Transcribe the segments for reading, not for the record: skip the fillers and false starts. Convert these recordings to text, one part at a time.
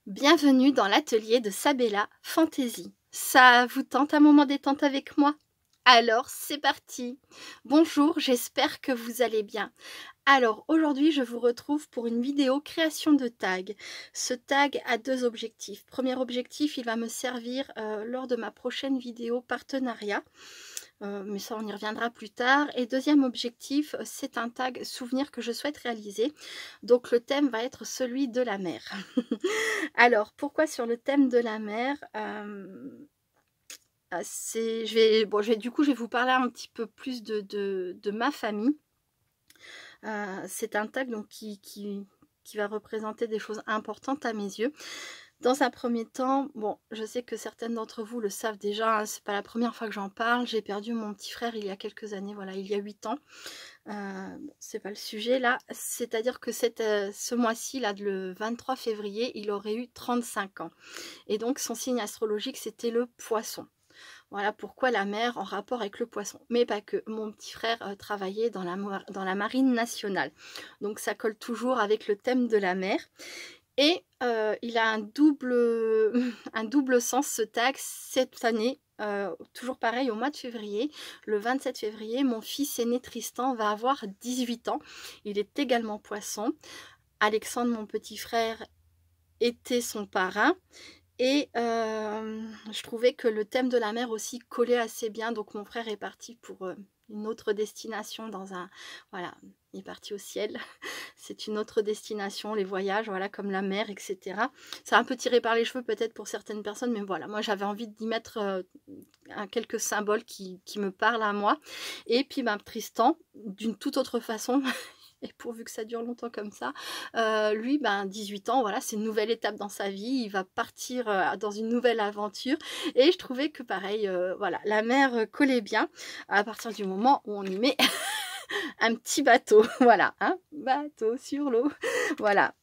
Bienvenue dans l'atelier de Sabella Fantasy. Ça vous tente un moment détente avec moi? Alors c'est parti! Bonjour, j'espère que vous allez bien. Alors aujourd'hui je vous retrouve pour une vidéo création de tag. Ce tag a deux objectifs. Premier objectif, il va me servir lors de ma prochaine vidéo partenariat. Mais ça on y reviendra plus tard. Et deuxième objectif, c'est un tag souvenir que je souhaite réaliser. Donc le thème va être celui de la mer. Alors pourquoi sur le thème de la mer? Du coup je vais vous parler un petit peu plus de ma famille. C'est un tag donc qui va représenter des choses importantes à mes yeux. Dans un premier temps, bon, je sais que certaines d'entre vous le savent déjà, hein, c'est pas la première fois que j'en parle. J'ai perdu mon petit frère il y a quelques années, voilà, il y a 8 ans. Bon, c'est pas le sujet là, c'est-à-dire que ce mois-ci, là, le 23 février, il aurait eu 35 ans. Et donc son signe astrologique, c'était le poisson. Voilà pourquoi la mer en rapport avec le poisson. Mais pas que. Mon petit frère travaillait dans la marine nationale. Donc ça colle toujours avec le thème de la mer. Et il a un double sens ce tag cette année. Toujours pareil au mois de février, le 27 février, mon fils aîné Tristan va avoir 18 ans. Il est également poisson. Alexandre, mon petit frère, était son parrain. Et je trouvais que le thème de la mer aussi collait assez bien. Donc mon frère est parti pour une autre destination voilà, il est parti au ciel. C'est une autre destination, les voyages, voilà, comme la mer, etc. C'est un peu tiré par les cheveux peut-être pour certaines personnes, mais voilà, moi j'avais envie d'y mettre quelques symboles qui me parlent à moi. Et puis Tristan, d'une toute autre façon, et pourvu que ça dure longtemps comme ça, lui, 18 ans, voilà, c'est une nouvelle étape dans sa vie, il va partir dans une nouvelle aventure, et je trouvais que pareil, voilà, la mer collait bien, à partir du moment où on y met un petit bateau, voilà, un bateau sur l'eau, voilà.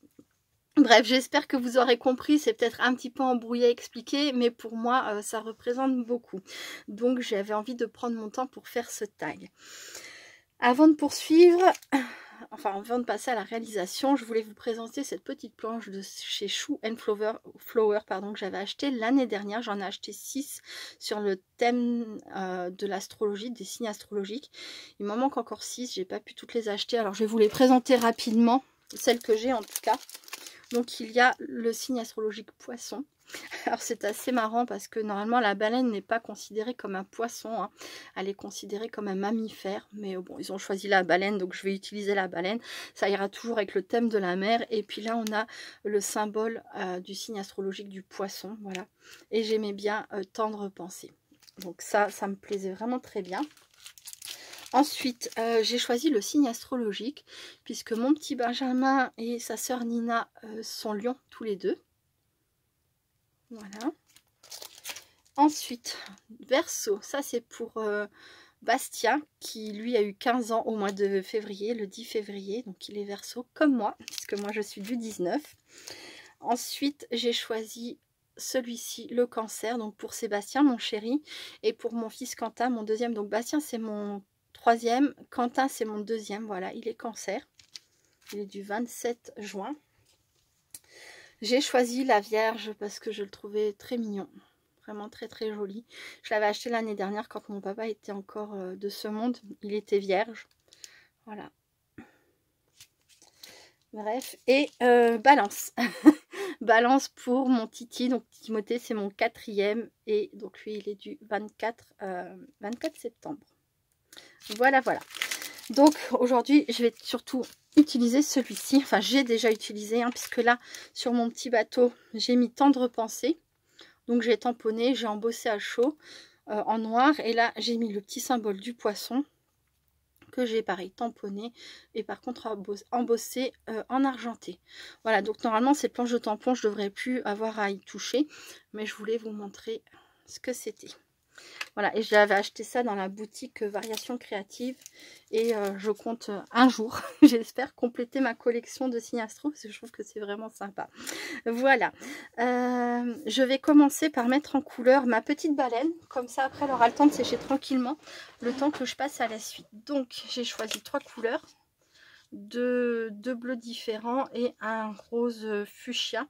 Bref, j'espère que vous aurez compris, c'est peut-être un petit peu embrouillé à expliquer, mais pour moi, ça représente beaucoup. Donc, j'avais envie de prendre mon temps pour faire ce tag. Avant de poursuivre, enfin avant de passer à la réalisation, je voulais vous présenter cette petite planche de chez Shoe and Flower que j'avais acheté l'année dernière. J'en ai acheté 6 sur le thème de l'astrologie, des signes astrologiques. Il m'en manque encore 6, j'ai pas pu toutes les acheter. Alors je vais vous les présenter rapidement, celles que j'ai en tout cas. Donc il y a le signe astrologique poisson. Alors c'est assez marrant parce que normalement la baleine n'est pas considérée comme un poisson, hein. Elle est considérée comme un mammifère, mais bon, ils ont choisi la baleine, donc je vais utiliser la baleine. Ça ira toujours avec le thème de la mer. Et puis là on a le symbole du signe astrologique du poisson, voilà. Et j'aimais bien tendre pensée. Donc ça me plaisait vraiment très bien. Ensuite, j'ai choisi le signe astrologique puisque mon petit Benjamin et sa sœur Nina sont lions tous les deux. Voilà. Ensuite, Verseau, ça c'est pour Bastien qui lui a eu 15 ans au mois de février, le 10 février. Donc il est Verseau comme moi, puisque moi je suis du 19. Ensuite, j'ai choisi celui-ci, le Cancer, donc pour Sébastien, mon chéri, et pour mon fils Quentin, mon deuxième. Donc Bastien c'est mon troisième, Quentin c'est mon deuxième, voilà, il est Cancer. Il est du 27 juin. J'ai choisi la Vierge parce que je le trouvais très mignon. Vraiment très très joli. Je l'avais acheté l'année dernière quand mon papa était encore de ce monde. Il était vierge. Voilà. Bref. Et Balance. Balance pour mon Titi. Donc Timothée c'est mon quatrième. Et donc lui il est du 24 septembre. Voilà voilà. Donc aujourd'hui je vais surtout utiliser celui-ci. Enfin j'ai déjà utilisé, hein, puisque là sur mon petit bateau j'ai mis tendre pensée. Donc j'ai tamponné, j'ai embossé à chaud en noir. Et là j'ai mis le petit symbole du poisson que j'ai pareil tamponné. Et par contre embossé en argenté. Voilà, donc normalement cette planche de tampon je devrais plus avoir à y toucher. Mais je voulais vous montrer ce que c'était. Voilà, et j'avais acheté ça dans la boutique Variation Créative. Et je compte un jour, j'espère, compléter ma collection de signes astro, parce que je trouve que c'est vraiment sympa. Voilà. Je vais commencer par mettre en couleur ma petite baleine. Comme ça, après, elle aura le temps de sécher tranquillement, le temps que je passe à la suite. Donc, j'ai choisi 3 couleurs, deux bleus différents et un rose fuchsia.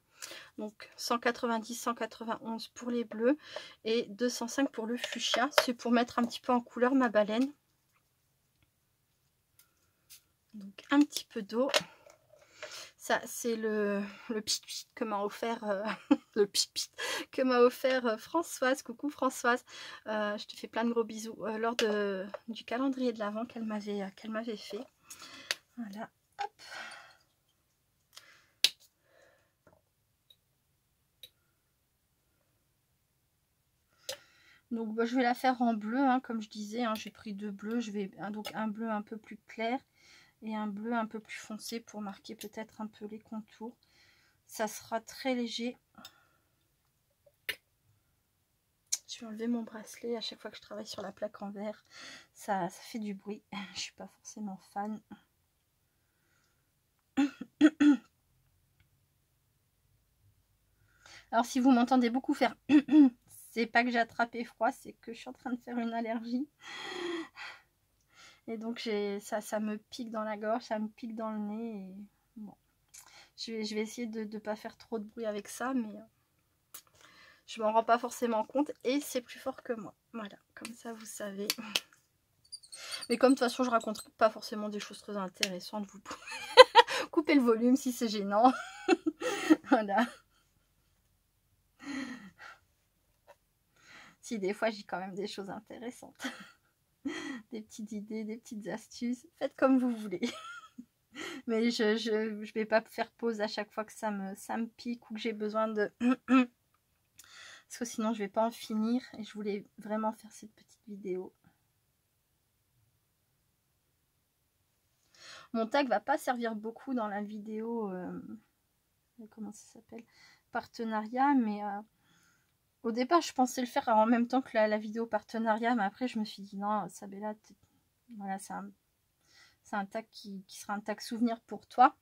Donc 190, 191 pour les bleus et 205 pour le fuchsia. C'est pour mettre un petit peu en couleur ma baleine. Donc un petit peu d'eau. Ça, c'est le pit que m'a offert le pit que m'a offert Françoise. Coucou Françoise, je te fais plein de gros bisous lors du calendrier de l'Avent qu'elle m'avait fait. Voilà. Hop. Donc bah, je vais la faire en bleu, hein, comme je disais, hein, j'ai pris 2 bleus, donc un bleu un peu plus clair et un bleu un peu plus foncé pour marquer peut-être un peu les contours. Ça sera très léger. Je vais enlever mon bracelet à chaque fois que je travaille sur la plaque en verre. Ça fait du bruit. Je suis pas forcément fan. Alors si vous m'entendez beaucoup faire c'est pas que j'ai attrapé froid, c'est que je suis en train de faire une allergie. Et donc ça me pique dans la gorge, ça me pique dans le nez. Et bon, je vais essayer de ne pas faire trop de bruit avec ça, mais je m'en rends pas forcément compte et c'est plus fort que moi. Voilà, comme ça vous savez. Mais comme de toute façon je raconte pas forcément des choses très intéressantes, vous pouvez couper le volume si c'est gênant. Voilà. Si des fois j'ai quand même des choses intéressantes. Des petites idées, des petites astuces. Faites comme vous voulez. Mais je vais pas faire pause à chaque fois que ça me pique ou que j'ai besoin de... Parce que sinon je vais pas en finir. Et je voulais vraiment faire cette petite vidéo. Mon tag va pas servir beaucoup dans la vidéo... comment ça s'appelle? Partenariat, mais... au départ, je pensais le faire en même temps que la vidéo partenariat, mais après, je me suis dit non, Sabella, voilà, c'est un tag qui sera un tag souvenir pour toi.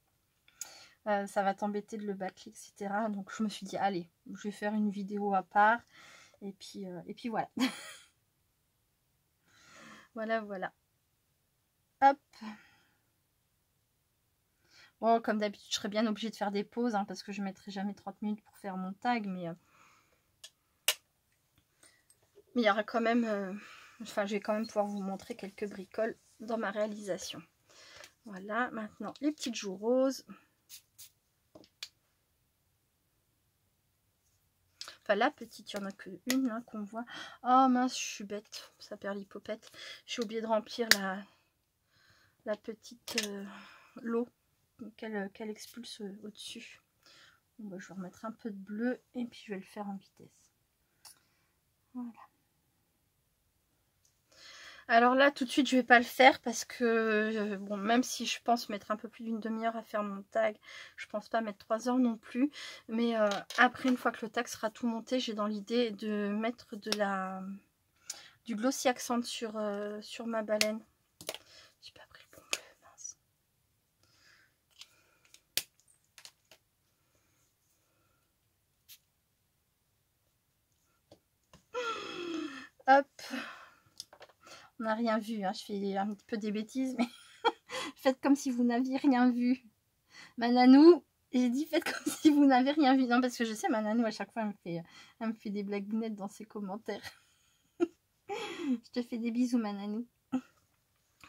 Ça va t'embêter de le bâcler, etc. Donc, je me suis dit, allez, je vais faire une vidéo à part. Et puis voilà. Voilà. Hop. Bon, comme d'habitude, je serais bien obligée de faire des pauses, hein, parce que je ne mettrai jamais 30 minutes pour faire mon tag, mais il y aura quand même... enfin, je vais quand même pouvoir vous montrer quelques bricoles dans ma réalisation. Voilà, maintenant, les petites joues roses. Enfin, la petite, il n'y en a qu'une là qu'on voit. Oh mince, je suis bête, ça perd l'hypopète. J'ai oublié de remplir la petite l'eau qu'elle expulse au-dessus. Bon, bah, je vais remettre un peu de bleu et puis je vais le faire en vitesse. Voilà. Alors là, tout de suite, je vais pas le faire parce que, bon, même si je pense mettre un peu plus d'une demi-heure à faire mon tag, je pense pas mettre 3 heures non plus. Mais après, une fois que le tag sera tout monté, j'ai dans l'idée de mettre du glossy accent sur ma baleine. J'ai pas pris le bon bleu, mince. Hop. On n'a rien vu, hein. Je fais un petit peu des bêtises, mais faites comme si vous n'aviez rien vu. Ma nanou, j'ai dit faites comme si vous n'avez rien vu. Non, parce que je sais, ma nanou, à chaque fois, elle me fait des blagounettes dans ses commentaires. Je te fais des bisous, ma nanou.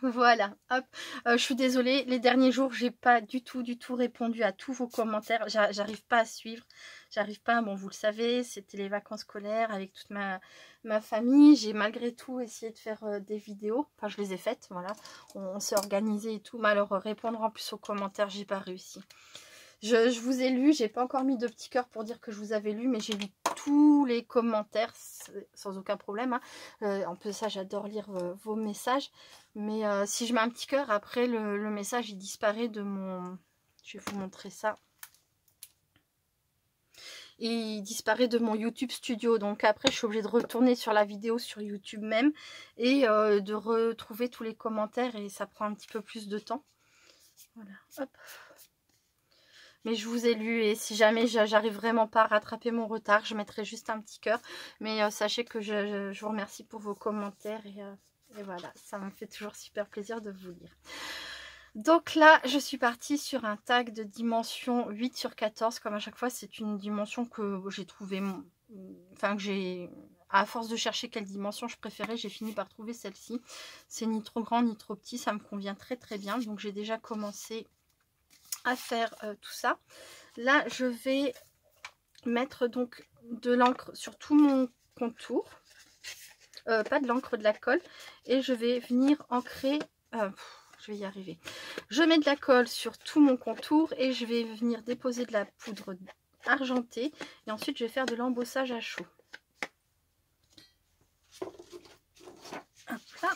Voilà, hop. Je suis désolée, les derniers jours, j'ai pas du tout répondu à tous vos commentaires. J'arrive pas à suivre. J'arrive pas, bon, vous le savez, c'était les vacances scolaires avec toute ma famille. J'ai malgré tout essayé de faire des vidéos. Enfin, je les ai faites, voilà. On s'est organisé et tout. Mais alors, répondre en plus aux commentaires, j'ai pas réussi. Je vous ai lu, j'ai pas encore mis de petits cœurs pour dire que je vous avais lu, mais j'ai lu tous les commentaires sans aucun problème. Hein. En plus ça, j'adore lire vos messages. Mais si je mets un petit cœur, après le message il disparaît de mon... Je vais vous montrer ça. Et il disparaît de mon YouTube Studio. Donc après, je suis obligée de retourner sur la vidéo sur YouTube même et de retrouver tous les commentaires et ça prend un petit peu plus de temps. Voilà, hop. Mais je vous ai lu et si jamais j'arrive vraiment pas à rattraper mon retard, je mettrai juste un petit cœur. Mais sachez que je vous remercie pour vos commentaires et voilà, ça me fait toujours super plaisir de vous lire. Donc là, je suis partie sur un tag de dimension 8 sur 14. Comme à chaque fois, c'est une dimension que j'ai trouvé... Enfin, que j'ai... À force de chercher quelle dimension je préférais, j'ai fini par trouver celle-ci. C'est ni trop grand ni trop petit, ça me convient très très bien. Donc j'ai déjà commencé à faire tout ça. Là, je vais mettre donc de l'encre sur tout mon contour. Pas de l'encre, de la colle. Et je vais venir ancrer... je vais y arriver. Je mets de la colle sur tout mon contour et je vais venir déposer de la poudre argentée. Et ensuite, je vais faire de l'embossage à chaud. Hop là.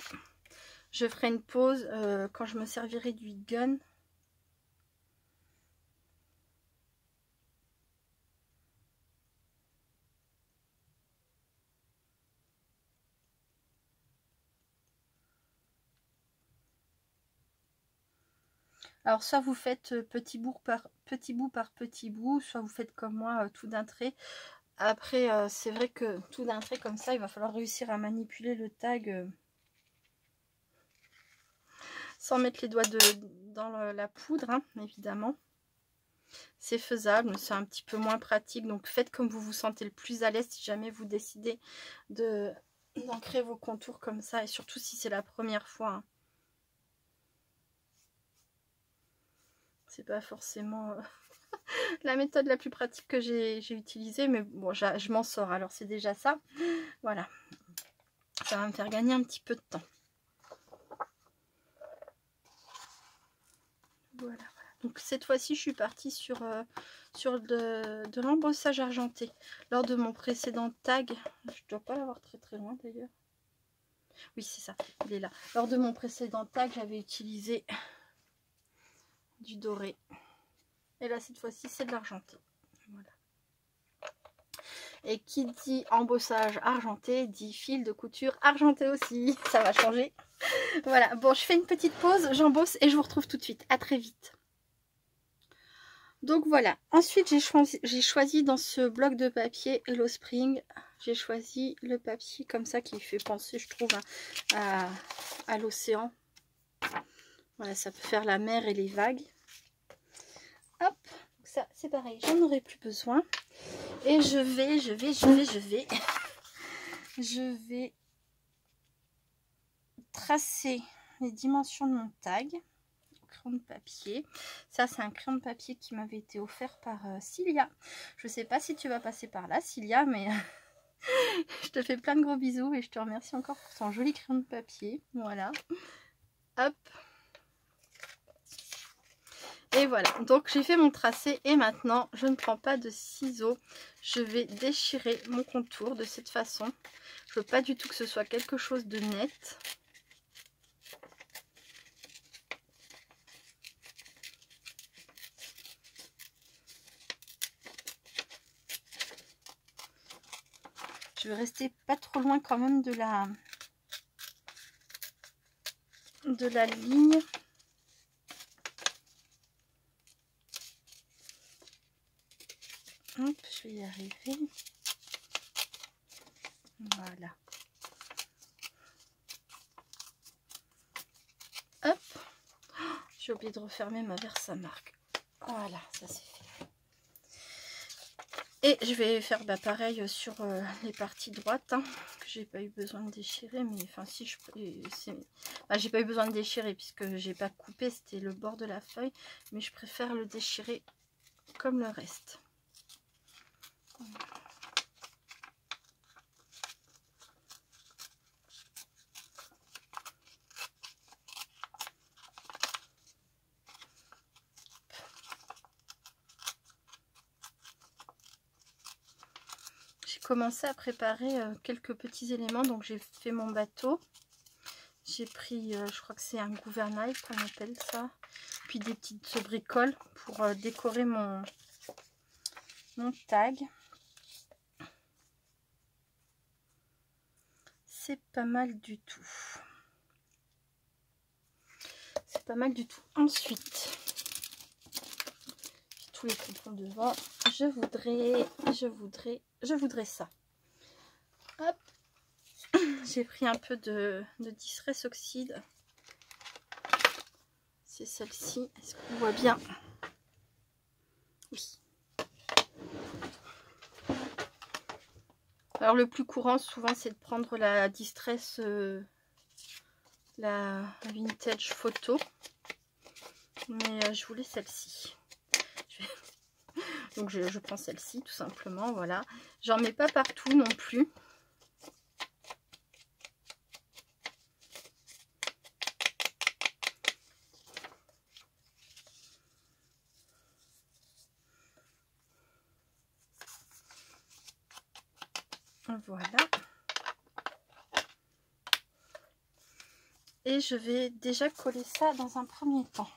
Je ferai une pause quand je me servirai du gun. Alors, soit vous faites petit bout par petit bout, soit vous faites comme moi, tout d'un trait. Après, c'est vrai que tout d'un trait comme ça, il va falloir réussir à manipuler le tag sans mettre les doigts dans la poudre, hein, évidemment. C'est faisable, mais c'est un petit peu moins pratique. Donc, faites comme vous vous sentez le plus à l'aise si jamais vous décidez d'ancrer vos contours comme ça. Et surtout si c'est la première fois. Hein. C'est pas forcément la méthode la plus pratique que j'ai utilisée. Mais bon, je m'en sors. Alors, c'est déjà ça. Voilà. Ça va me faire gagner un petit peu de temps. Voilà. Donc cette fois-ci, je suis partie sur de l'embossage argenté. Lors de mon précédent tag, je dois pas l'avoir très très loin d'ailleurs. Oui, c'est ça, il est là. Lors de mon précédent tag, j'avais utilisé du doré. Et là, cette fois-ci, c'est de l'argenté. Voilà. Et qui dit embossage argenté, dit fil de couture argenté aussi. Ça va changer. Voilà, bon, je fais une petite pause, j'embosse et je vous retrouve tout de suite. À très vite. Donc voilà, ensuite j'ai choisi dans ce bloc de papier Hello Spring, j'ai choisi le papier comme ça qui fait penser, je trouve, à l'océan. Voilà, ça peut faire la mer et les vagues. Hop, ça c'est pareil, j'en aurai plus besoin. Et je vais tracer les dimensions de mon tag. De papier. Ça, c'est un crayon de papier qui m'avait été offert par Cilia. Je sais pas si tu vas passer par là, Cilia, mais je te fais plein de gros bisous et je te remercie encore pour ton joli crayon de papier. Voilà. Hop. Et voilà. Donc, j'ai fait mon tracé et maintenant, je ne prends pas de ciseaux. Je vais déchirer mon contour de cette façon. Je veux pas du tout que ce soit quelque chose de net. Je vais rester pas trop loin quand même de la ligne. Hop, je vais y arriver. Voilà. Hop. J'ai oublié de refermer ma Versamark. Voilà, ça c'est fait. Et je vais faire pareil sur les parties droites, hein, que j'ai pas eu besoin de déchirer, mais enfin si je j'ai pas eu besoin de déchirer puisque j'ai pas coupé, c'était le bord de la feuille, mais je préfère le déchirer comme le reste. Commencé à préparer quelques petits éléments. Donc j'ai fait mon bateau, j'ai pris je crois que c'est un gouvernail qu'on appelle ça, puis des petites bricoles pour décorer mon tag. C'est pas mal du tout, c'est pas mal du tout. Ensuite, tous les pompons devant, je voudrais ça. Hop, j'ai pris un peu de Distress Oxide C'est celle-ci. Est-ce qu'on voit bien? Oui. Alors le plus courant souvent c'est de prendre la Distress, la Vintage Photo. Mais je voulais celle-ci. Donc je prends celle-ci tout simplement, voilà. J'en mets pas partout non plus. Voilà. Et je vais déjà coller ça dans un premier temps.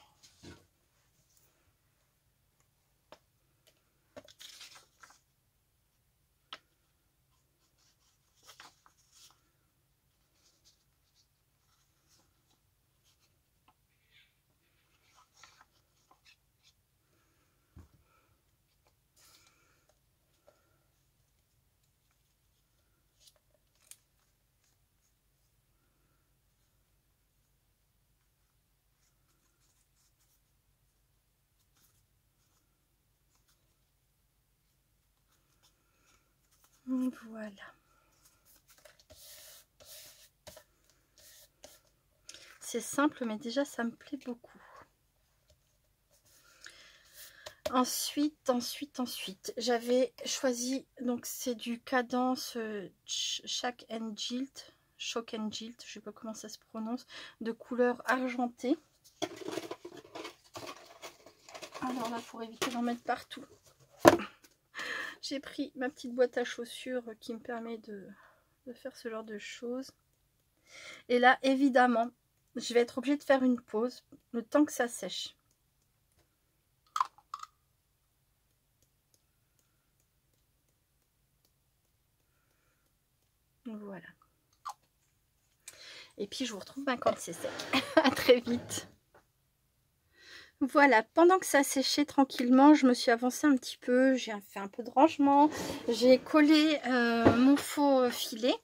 Voilà. C'est simple, mais déjà ça me plaît beaucoup. Ensuite, j'avais choisi, donc c'est du Cadence Shock and Gilt, je sais pas comment ça se prononce, de couleur argentée. Alors là, pour éviter d'en mettre partout, j'ai pris ma petite boîte à chaussures qui me permet de faire ce genre de choses. Et là, évidemment, je vais être obligée de faire une pause le temps que ça sèche. Voilà. Et puis je vous retrouve quand c'est sec. À très vite. Voilà, pendant que ça séchait tranquillement, je me suis avancée un petit peu, j'ai fait un peu de rangement, j'ai collé mon faux filet,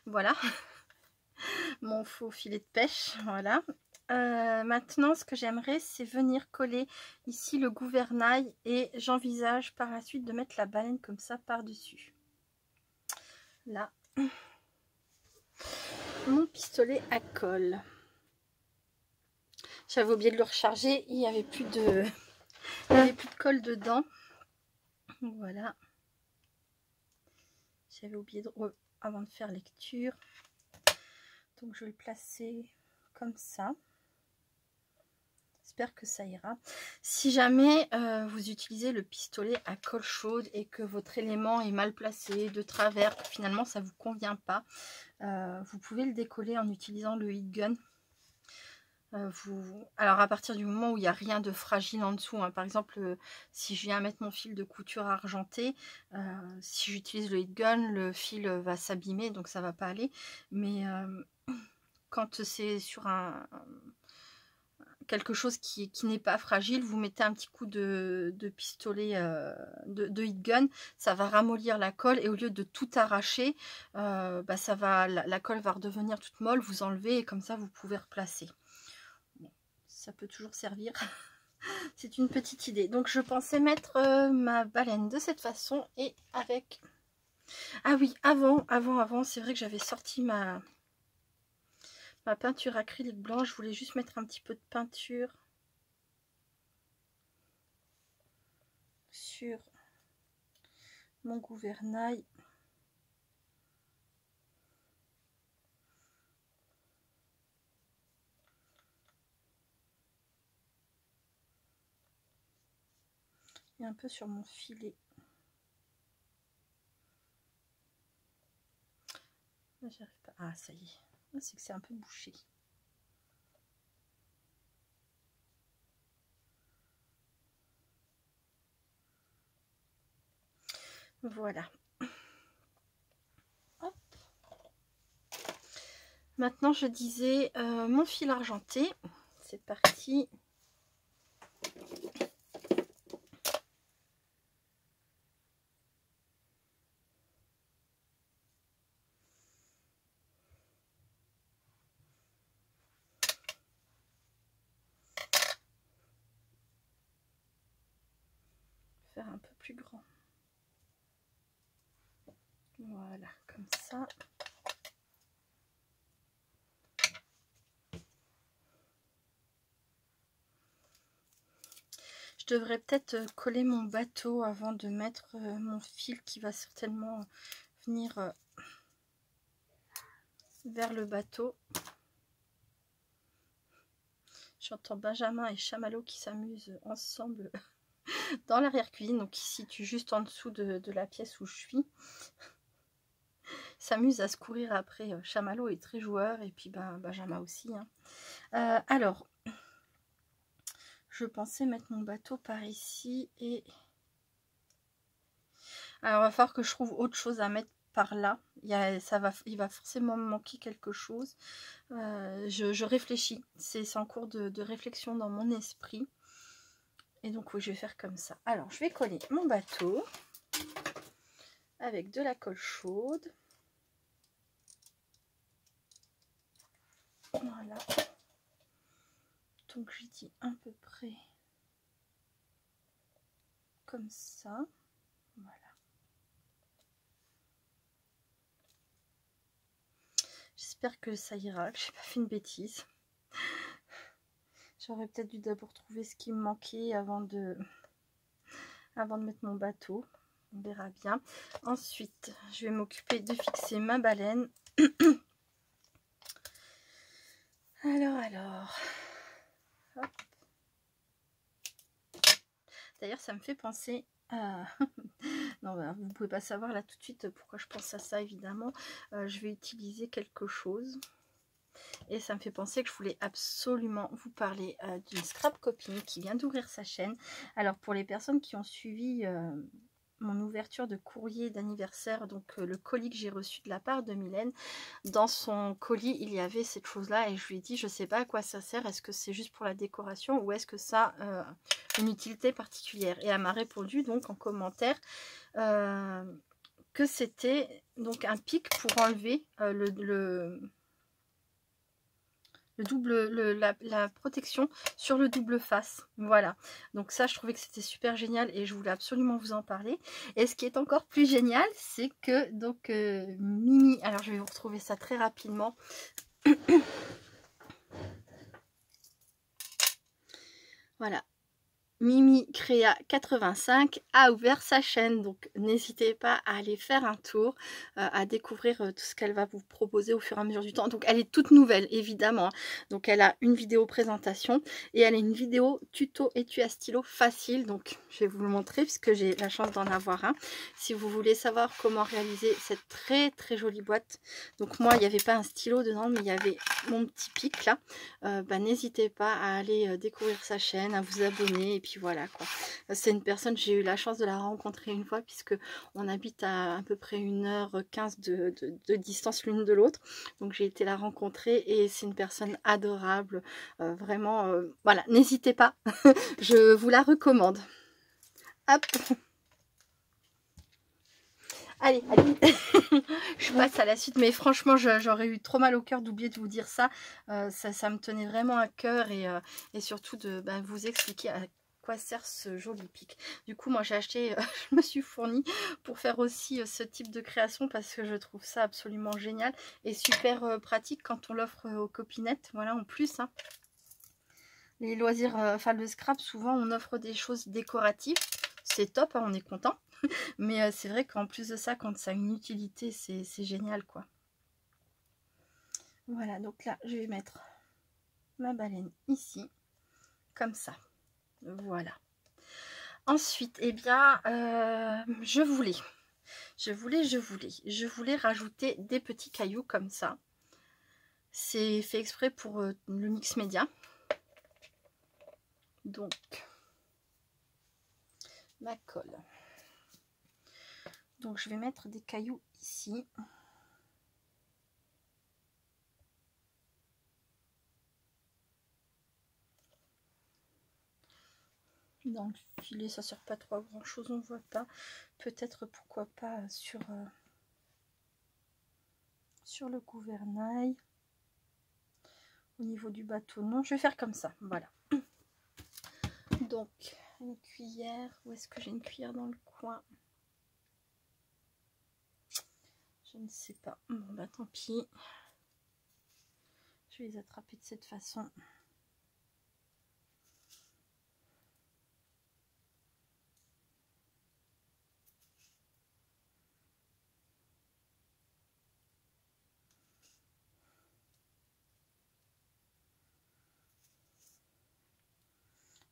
voilà, mon faux filet de pêche, voilà. Maintenant, ce que j'aimerais, c'est venir coller ici le gouvernail et j'envisage par la suite de mettre la baleine comme ça par-dessus. Là, mon pistolet à colle. J'avais oublié de le recharger, il n'y avait plus de colle dedans. Voilà. J'avais oublié de avant de faire lecture. Donc je vais le placer comme ça. J'espère que ça ira. Si jamais vous utilisez le pistolet à colle chaude et que votre élément est mal placé, de travers, que finalement ça ne vous convient pas, vous pouvez le décoller en utilisant le heat gun. Alors à partir du moment où il n'y a rien de fragile en dessous, hein, par exemple si je viens mettre mon fil de couture argenté, si j'utilise le heat gun, le fil va s'abîmer, donc ça va pas aller. Mais quand c'est sur quelque chose qui n'est pas fragile, vous mettez un petit coup de pistolet de heat gun, ça va ramollir la colle et au lieu de tout arracher, la colle va redevenir toute molle, vous enlevez et comme ça vous pouvez replacer. Ça peut toujours servir. C'est une petite idée. Donc je pensais mettre ma baleine de cette façon et avec... Ah oui, avant, c'est vrai que j'avais sorti ma peinture acrylique blanche. Je voulais juste mettre un petit peu de peinture sur mon gouvernail. Et un peu sur mon filet. Là, j'arrive pas. Ah, ça y est. C'est que c'est un peu bouché. Voilà. Hop. Maintenant, je disais mon fil argenté. C'est parti. faire un peu plus grand. Voilà, comme ça. Je devrais peut-être coller mon bateau avant de mettre mon fil qui va certainement venir vers le bateau. J'entends Benjamin et Chamallow qui s'amusent ensemble dans l'arrière-cuisine, donc qui se situe juste en dessous de la pièce où je suis. S'amuse à se courir après. Chamallow est très joueur et puis Benjamin aussi. Hein. Alors, je pensais mettre mon bateau par ici et... Alors, il va falloir que je trouve autre chose à mettre par là. Il va forcément me manquer quelque chose. Je réfléchis. C'est en cours de réflexion dans mon esprit. Et donc, oui, je vais faire comme ça. Alors, je vais coller mon bateau avec de la colle chaude. Voilà. Donc, je dis à peu près comme ça. Voilà. J'espère que ça ira, que je n'ai pas fait une bêtise. J'aurais peut-être dû d'abord trouver ce qui me manquait avant de mettre mon bateau. On verra bien. Ensuite, je vais m'occuper de fixer ma baleine. Alors. Hop. D'ailleurs, ça me fait penser à... non, vous ne pouvez pas savoir là tout de suite pourquoi je pense à ça, évidemment. Je vais utiliser quelque chose. Et ça me fait penser que je voulais absolument vous parler d'une scrap copine qui vient d'ouvrir sa chaîne. Alors, pour les personnes qui ont suivi mon ouverture de courrier d'anniversaire, donc le colis que j'ai reçu de la part de Mylène, dans son colis, il y avait cette chose-là et je lui ai dit, je ne sais pas à quoi ça sert, est-ce que c'est juste pour la décoration ou est-ce que ça a une utilité particulière? Et elle m'a répondu donc en commentaire que c'était donc un pic pour enlever la protection sur le double face. Voilà, donc ça je trouvais que c'était super génial et je voulais absolument vous en parler. Et ce qui est encore plus génial, c'est que donc Mimi, alors je vais vous retrouver ça très rapidement. Voilà, Mimi Créa 85 a ouvert sa chaîne, donc n'hésitez pas à aller faire un tour, à découvrir tout ce qu'elle va vous proposer au fur et à mesure du temps. Donc elle est toute nouvelle évidemment, donc elle a une vidéo présentation et elle a une vidéo tuto étui à stylo facile, donc je vais vous le montrer puisque j'ai la chance d'en avoir un. Si vous voulez savoir comment réaliser cette très très jolie boîte, donc moi il n'y avait pas un stylo dedans mais il y avait mon petit pic là, n'hésitez pas à aller découvrir sa chaîne, à vous abonner et puis voilà quoi. C'est une personne, j'ai eu la chance de la rencontrer une fois puisque on habite à peu près 1h15 de distance l'une de l'autre, donc j'ai été la rencontrer et c'est une personne adorable, vraiment voilà, n'hésitez pas. Je vous la recommande. Hop. Allez, je passe à la suite, mais franchement, j'aurais eu trop mal au cœur d'oublier de vous dire ça. Ça me tenait vraiment à cœur et surtout de vous expliquer à quoi sert ce joli pic. Du coup, moi j'ai acheté, je me suis fournie pour faire aussi ce type de création parce que je trouve ça absolument génial et super pratique quand on l'offre aux copinettes. Voilà, en plus, hein. Les loisirs, enfin le scrap, souvent on offre des choses décoratives. C'est top, hein, on est content. Mais c'est vrai qu'en plus de ça, quand ça a une utilité, c'est génial quoi. Voilà, donc là, je vais mettre ma baleine ici, comme ça. Voilà. Ensuite, eh bien, je voulais rajouter des petits cailloux comme ça. C'est fait exprès pour le mix média. Donc, ma colle. Donc, je vais mettre des cailloux ici. Dans le filet, ça sert pas trop à grand chose, on voit pas. Peut-être pourquoi pas sur le gouvernail. Au niveau du bateau, non, je vais faire comme ça, voilà. Donc une cuillère. Où est-ce que j'ai une cuillère dans le coin? Je ne sais pas. Bon bah tant pis. Je vais les attraper de cette façon.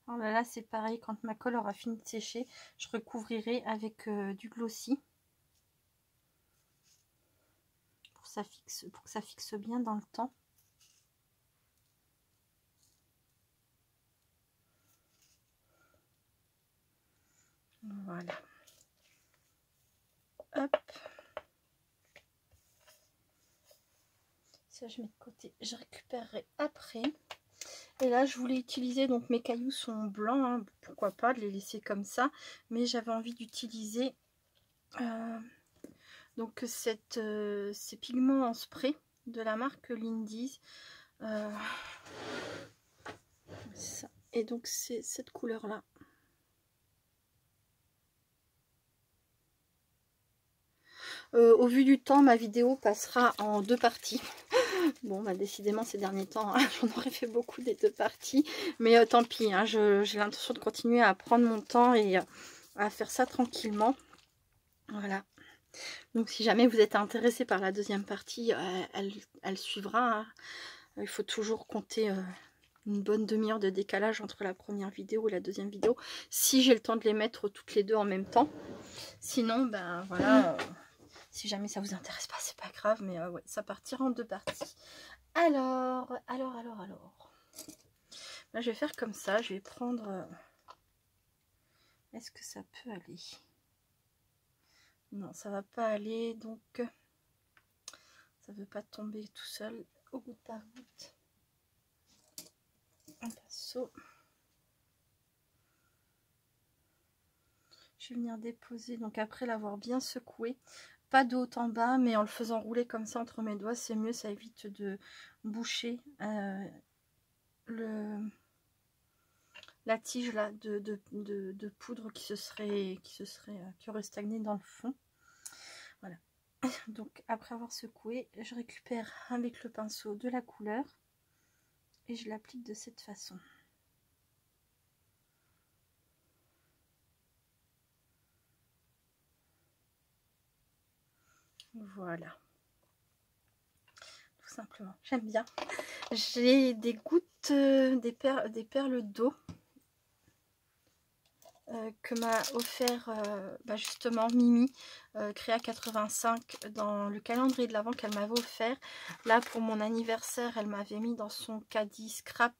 Alors là c'est pareil, quand ma colle aura fini de sécher, je recouvrirai avec du glossy pour que ça fixe bien dans le temps. Voilà. Hop. Ça je mets de côté, je récupérerai après. Et là je voulais utiliser, donc mes cailloux sont blancs, hein, pourquoi pas de les laisser comme ça, mais j'avais envie d'utiliser donc ces pigments en spray de la marque Lindy's. Ça. Et donc c'est cette couleur là. Au vu du temps, ma vidéo passera en 2 parties. Bon, bah décidément ces derniers temps, hein, j'en aurais fait beaucoup des 2 parties. Mais tant pis, hein, j'ai l'intention de continuer à prendre mon temps et à faire ça tranquillement. Voilà. Donc si jamais vous êtes intéressé par la deuxième partie, elle suivra. Hein. Il faut toujours compter une bonne demi-heure de décalage entre la première vidéo et la deuxième vidéo. Si j'ai le temps de les mettre toutes les deux en même temps. Sinon, ben voilà... si jamais ça vous intéresse pas, c'est pas grave, mais ouais, ça partira en 2 parties. Alors. Là, je vais faire comme ça. Je vais prendre... Est-ce que ça peut aller? Non, ça va pas aller, donc ça veut pas tomber tout seul au goutte par goutte. Un pinceau. Je vais venir déposer, donc après l'avoir bien secoué, pas de haut en bas, mais en le faisant rouler comme ça entre mes doigts, c'est mieux, ça évite de boucher la tige là de poudre qui aurait stagné dans le fond. Voilà. Donc après avoir secoué, je récupère avec le pinceau de la couleur et je l'applique de cette façon. Voilà. Tout simplement. J'aime bien. J'ai des gouttes, des perles d'eau que m'a offert justement Mimi, Créa 85, dans le calendrier de l'Avent qu'elle m'avait offert. Là pour mon anniversaire, elle m'avait mis dans son caddie scrap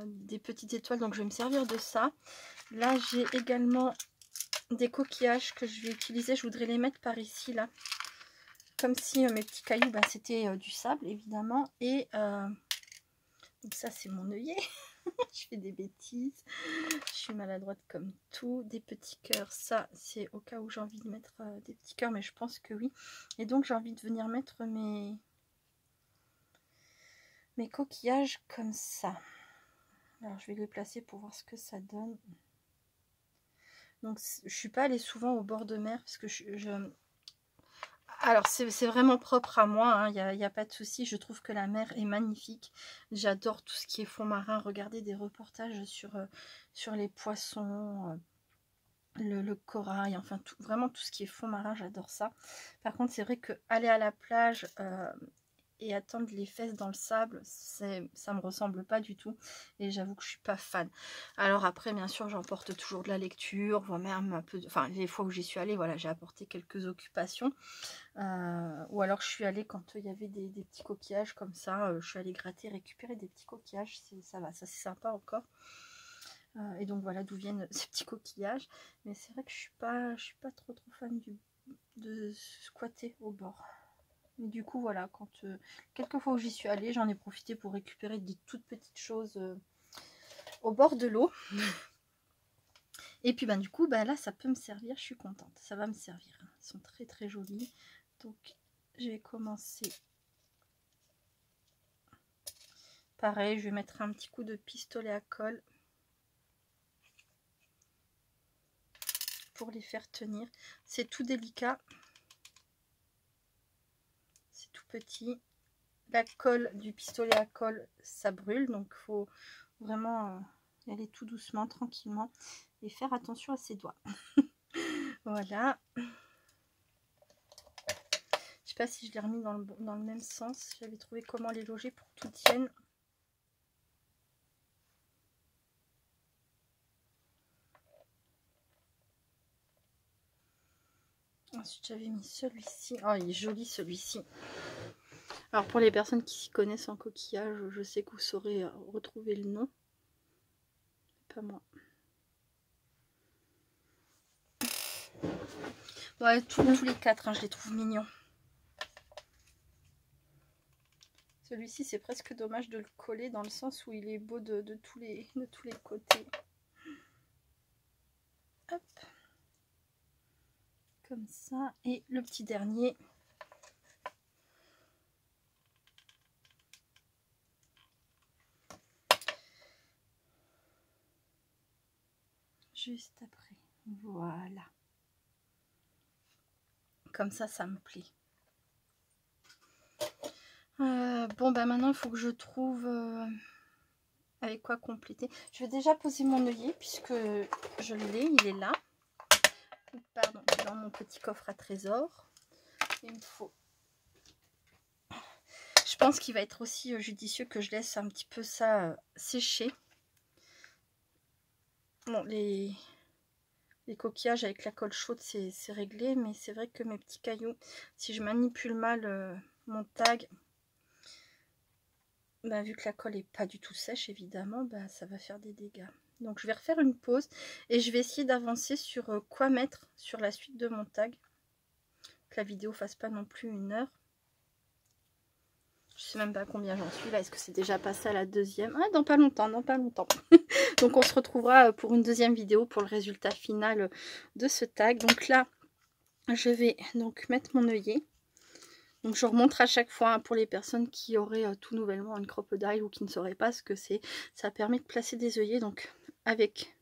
des petites étoiles, donc je vais me servir de ça. Là j'ai également des coquillages que je vais utiliser, je voudrais les mettre par ici là, comme si mes petits cailloux c'était du sable évidemment. Et donc ça c'est mon œillet. Je fais des bêtises, je suis maladroite comme tout. Des petits cœurs, ça c'est au cas où j'ai envie de mettre des petits cœurs, mais je pense que oui. Et donc j'ai envie de venir mettre mes coquillages comme ça. Alors je vais les placer pour voir ce que ça donne. Donc je suis pas allée souvent au bord de mer parce que alors c'est vraiment propre à moi, il n'y a pas de souci. Je trouve que la mer est magnifique. J'adore tout ce qui est fond marin. Regardez des reportages sur les poissons, le corail, enfin vraiment tout ce qui est fond marin, j'adore ça. Par contre c'est vrai que aller à la plage et attendre les fesses dans le sable, ça me ressemble pas du tout, et j'avoue que je suis pas fan. Alors après bien sûr j'emporte toujours de la lecture, voire même un peu enfin les fois où j'y suis allée, voilà, j'ai apporté quelques occupations, ou alors je suis allée quand il y avait des petits coquillages comme ça, je suis allée gratter, récupérer des petits coquillages, ça va, ça c'est sympa encore. Et donc voilà d'où viennent ces petits coquillages. Mais c'est vrai que je suis pas trop fan de squatter au bord. Mais du coup voilà, quand quelques fois où j'y suis allée, j'en ai profité pour récupérer des toutes petites choses au bord de l'eau. Et puis du coup là ça peut me servir, je suis contente, ça va me servir. Ils sont très très jolis. Donc je vais commencer. Pareil, je vais mettre un petit coup de pistolet à colle. pour les faire tenir. C'est tout délicat. C'est tout petit. La colle du pistolet à colle, ça brûle. Donc, il faut vraiment y aller tout doucement, tranquillement. Et faire attention à ses doigts. Voilà. Je sais pas si je l'ai remis dans le même sens. J'avais trouvé comment les loger pour que tout tienne. Ensuite, j'avais mis celui-ci. Oh, il est joli celui-ci. Alors, pour les personnes qui s'y connaissent en coquillage, je sais que vous saurez retrouver le nom. Pas moi. Ouais, tous les quatre, hein, je les trouve mignons. Celui-ci, c'est presque dommage de le coller dans le sens où il est beau de tous les côtés. Hop. Comme ça. Et le petit dernier. Juste après. Voilà. Comme ça, ça me plaît. Bon, bah maintenant, il faut que je trouve avec quoi compléter. Je vais déjà poser mon œillet puisque je l'ai, il est là. Pardon, dans mon petit coffre à trésor. Il me faut. Je pense qu'il va être aussi judicieux que je laisse un petit peu ça sécher. Bon, les coquillages avec la colle chaude, c'est réglé, mais c'est vrai que mes petits cailloux, si je manipule mal mon tag, bah, vu que la colle est pas du tout sèche, évidemment, bah, ça va faire des dégâts. Donc je vais refaire une pause et je vais essayer d'avancer sur quoi mettre sur la suite de mon tag. Que la vidéo fasse pas non plus 1 heure. Je sais même pas combien j'en suis là. Est-ce que c'est déjà passé à la deuxième? Ah, dans pas longtemps, dans pas longtemps. Donc on se retrouvera pour une deuxième vidéo pour le résultat final de ce tag. Donc là, je vais donc mettre mon œillet. Donc je remontre à chaque fois hein, pour les personnes qui auraient tout nouvellement une crocodile ou qui ne sauraient pas ce que c'est. Ça permet de placer des œillets. Donc avec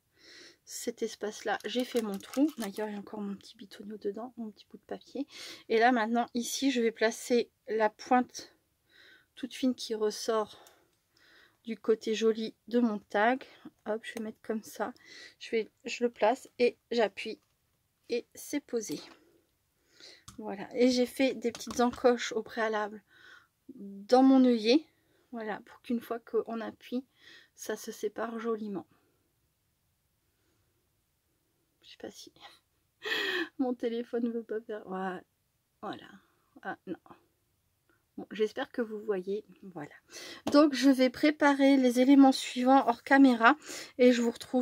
cet espace là, j'ai fait mon trou. D'ailleurs, il y a encore mon petit bitonio dedans, mon petit bout de papier. Et là maintenant, ici, je vais placer la pointe toute fine qui ressort du côté joli de mon tag. Hop, je vais mettre comme ça. Je le place et j'appuie et c'est posé. Voilà, et j'ai fait des petites encoches au préalable dans mon œillet. Voilà, pour qu'une fois qu'on appuie, ça se sépare joliment. Je sais pas si mon téléphone ne veut pas faire. Voilà. Ah non. Bon, j'espère que vous voyez. Voilà. Donc je vais préparer les éléments suivants hors caméra et je vous retrouve